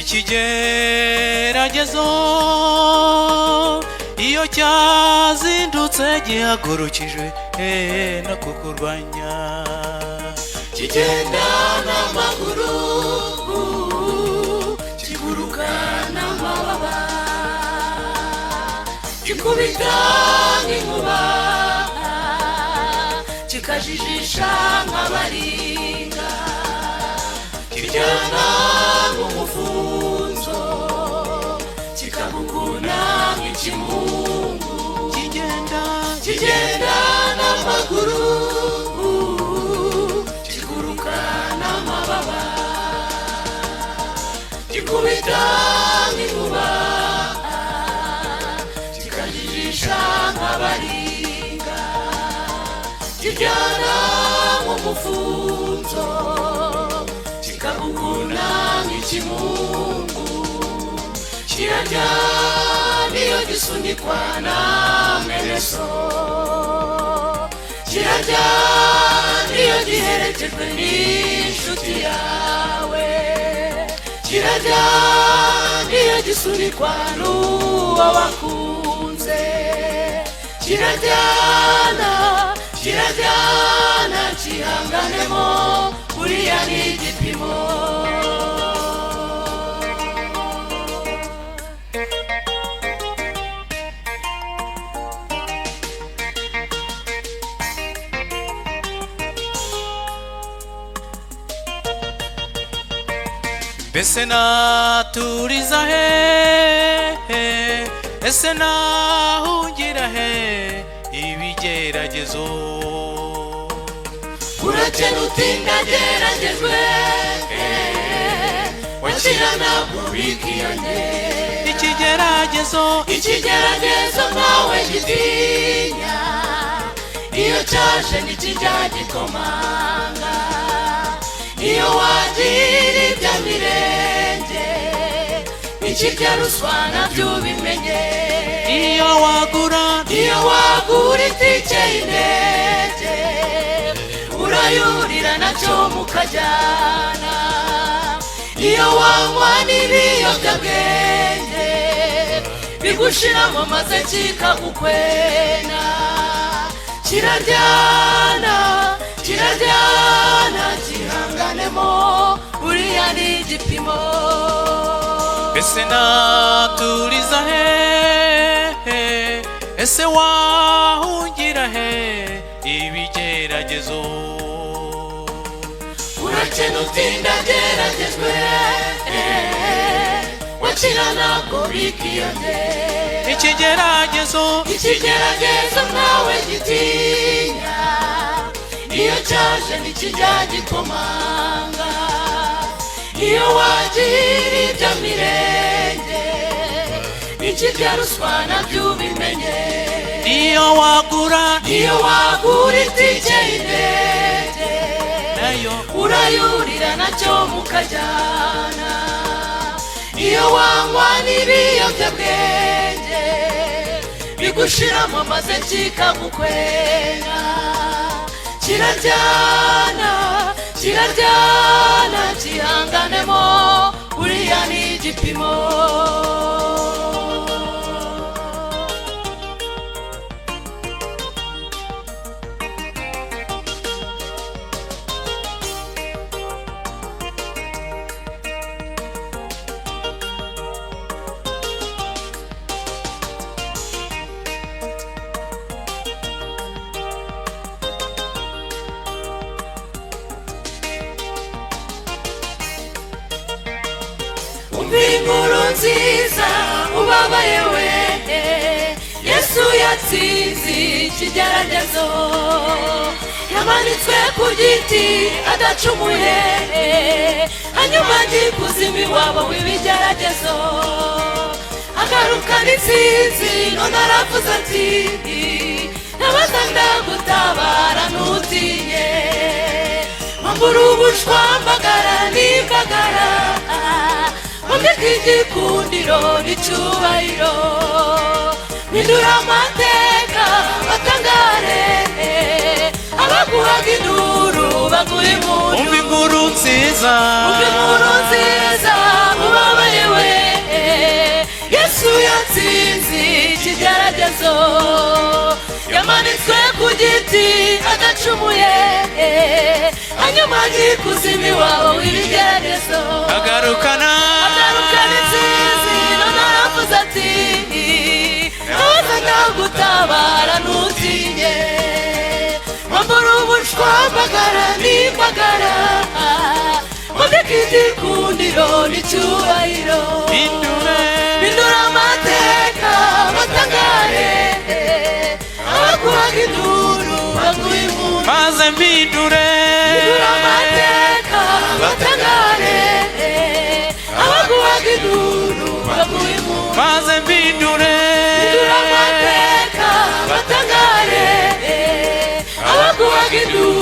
ikigeragezo iyo cyazindutse gihagurukije no kukurwanya kigenda n'amaguru kiguruka n'amababa gikubita nk'inkuba kikajijisha nk'abaringa kiryana nk'umufunzo kikaguguna nk'ikimungu kigenda n'amaguru kiguruka n'amababa gikubita nk'inkuba kikajijisha nk'abaringa kiryana nk'umufunzo kikaguguna nk'ikimungu kirarya niyo gisunikwa na mwene so kirarya niyo giherekejwe n'inshuti yawe kirarya niyo gisunikwa n'uwo wakunze kiraryana kihanganemo buriya ni igipimo Ese naturiza he ese nahungira he ibigeragezo urakena utindageragejwe wakirana kubikiyanye ikigeragezo nkawe gitinya iyo cyaje nikijya gikomanga iyo wagira ibya mirenge ikirya ruswa nabyo ubimenye iyo wagura itike y'indege urayurira nacyo mukajyana iyo wanywa n'ibiyobyabwenge bigushiramo maze kikagukwena kiraryana gihanganemo buriya ni igipimo ese naturiza he ese wahungira he ibigeragezo urakena utindageragejwe wakirana kubikiyanye ikigeragezo nkawe gitinya iyo cyaje nikijya gikomanga iyo wagira ibya mirenge ikirya ruswa nabyo ubimenye iyo wagura itike y'indege nayo urayurira nacyo mukajyana iyo wanywa n'ibiyobyabwenge bigushiramo maze kikagukwena kiraryana gihanganemo buriya ni igipimo inkuru nziza ubabaye we Yesu yatsinze ikigeragezo yamanitswe ku giti adacumuye hanyuma gikuzimu iwabo w'ibigeragezo agaruka n'intsinzi none aravuze ati nabaza ndagutabara ntutinye wambura ubushwambagara n'ingagara wambika igikundiro n'icyubahiro mpindura amateka batangare abaguhaga induru baguha impundu umva inkuru nziza ubabaye ibigeragezo yamanitswe ku giti adacumuye hanyuma y'ikuzimu iwabo w'ibigeragezo agarukana intsinzi none aravuze ati naza ndagutabara ntutinye wambura ubushwambagara n'imbagara wambika igikundiro n'icyubahiro bindura amateka batangare abaguhaga induru baguha impundu maze mbindure amateka batangare abaguhaga induru baguha impundu maze mbindure amateka batangare abaguhaga induru